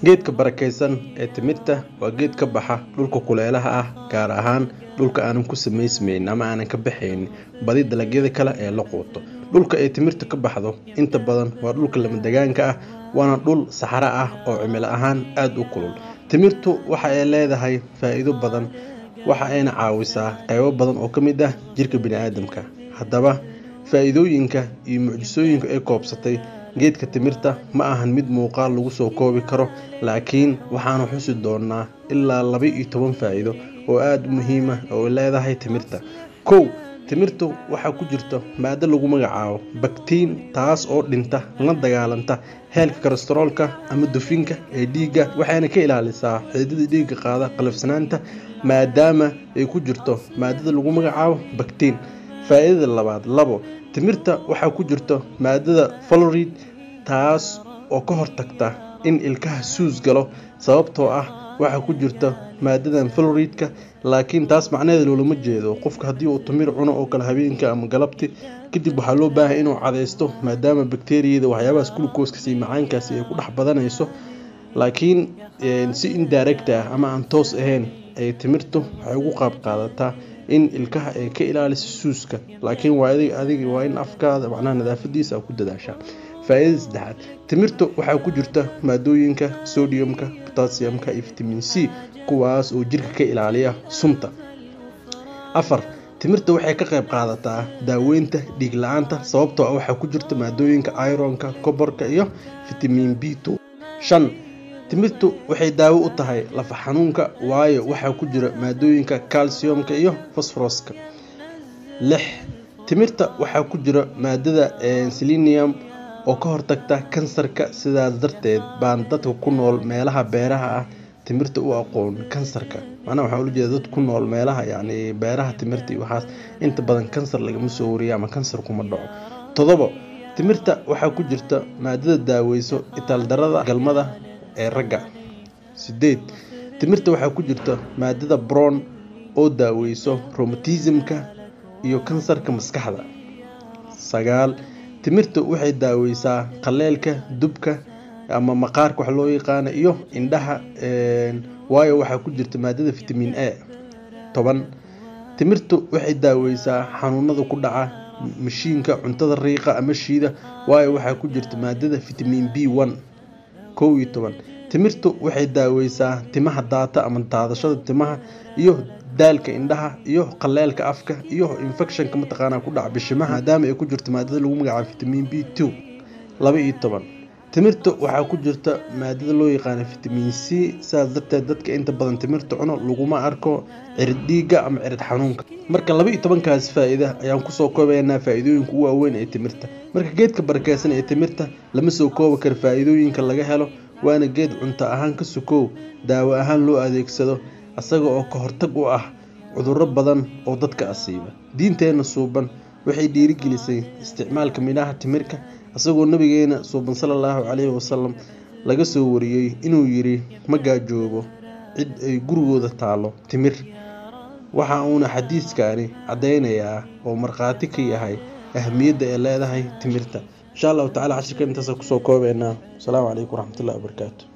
geedka barakeysan ee timirta waa geed ka baxa dhulka kuleelaha ah, gaar ahaan dhulka aanan ku samaysmayn ama aanan ka baxayn badi dalagyada kale ee la quuto. Dhulka ay timirta ka baxdo inta badan waa dhulka lama deegaanka ah, waana dhul saxara ah oo cimilo ahaan aad u kulul. Timirtu waxa ay leedahay faa'iido badan, waxa ayna caawisaa qaybo badan oo ka mid ah jirka bini'aadamka. Haddaba faa'iidooyinka iyo mucjisooyinka ay koobsatay geedka timirta ma ahan mid muuqaal lagu soo koobi karo, laakiin waxaanu xusi doonaa ilaa 12 faa'iido oo aad muhiim ah oo leedahay timirta. 1. Timirtu waxa ku jirta maaddo lagu magacaabo pectin, taas oo dhinta la dagaalanta heerka kolestaroolka ama dufanka ee dhiigga, waxayna ka ilaalisaa xididdada dhiigga qaada qalafsanaanta maadaama ay ku jirto maadada lagu magacaabo pectin. Faa'iidada labaad. 2. Timirta waxa ku jirta maadada fluoride, taas oo ka hortagta in ilkaha suus galo, sababtoo ah waxa ku jirta maadadan fluoride-ka. Laakiin taas macnaheedu looma jeedo qofka haddii uu timir cuno oo kala habeenkii ama galabtii kadib waxaa loo baahan inuu cadeysto, maadaama bakteeriyada waxyaabahaas glucose-ka si macaankaasi ay ku dhex badanayso. Laakiin si indirect ah ama aan toos ahayn ay timirtu waxay ugu qaab qaadataa in ilkaha ay ka ilaaliso suuska, laakiin waa in afkaada macnaha nadaafadiisa ku dadaashaa. Faa'iidada saddexaad. Timirtu waxa ku jirta maadooyinka sodiumka, potassiumka iyo vitamin C, kuwaas oo jirka ka ilaaliya sunta. 4. Timirta waxay ka qayb qaadataa daaweynta dhiig la'aanta, sababtoo ah waxa ku jirta maadooyinka ironka, koborka iyo vitamin B2. 5. Timirtu waxay daawo u tahay lafa xanuunka, waayo waxa ku jira maadooyinka calciumka iyo phosphorus-ka. 6. Timirta waxa ku jira maadada selenium oo ka hortagta kansarka, sidaas darteed baan dadka ku nool meelaha beeraha ah timirta u aqoon kansarka. Macnaha waxa ula jeedaa dad ku nool meelaha beeraha timirta iyo waxaas inta badan kansar lagama soo wariyo ama kansar kuma dhaco. 7. Timirta waxa ku jirta maadada daaweyso itaal darada galmada ee ragga. 8. Timirta waxa ku jirta maadada boron oo daaweyso rheumatism-ka iyo kansarka maskaxda. 9. Timirta waxay daaweysaa qaleelka, dubka ama maqaarka wax loo yaqaan iyo indhaha, waayo waxa ku jirta maadada vitamin A. 10. Timirtu waxay daaweysaa xanuunada ku dhaca mashiinka cuntada riiqa ama shiida, waayo waxa ku jirta maadada vitamin B1. 11. Timirtu waxay daaweysaa timaha daata ama daadashada timaha iyo daalka indhaha iyo qaleelka afka iyo infection-ka ku dhaca bishimaha, maadaama ay ku jirto maadada lagu magacaabo vitamin B2. 12. Timirtu waxa ku jirta maadada loo yaqaan vitamin C, sidaas darteed dadka inta badan timirta cuno laguma arko cirid dhiigga ama cirid xanuunka. Marka 12kaas faa'iido ayaan ku soo koobaynaa faa'iidooyinka ugu waaweyn ee timirta. Marka geedka barakeysan ee timirta lama soo koobi karo faa'iidooyinka laga helo, waana geed cunto ahaan ka sukow daawo ahaan loo adeegsado, asaga oo ka hortag u ah cudurro badan oo dadka asiiba. Diinteena suuban waxay dhiirigelisay isticmaalka midhaha timirka, asagoo nabigeena suuban sallallahu alayhi wasallam laga soo wariyay inuu yiri ma gaajoobo cid ay gurigooda taalo timir. Waxa uuna xadiiskani cadeynayaa oo marqaati ka yahay ahmiyadda ay leedahay timirta. insha Allah ta'ala cashirkan intaas ku soo koobaynaa. Assalaamu alaykum warahmatullahi wabarakatuh.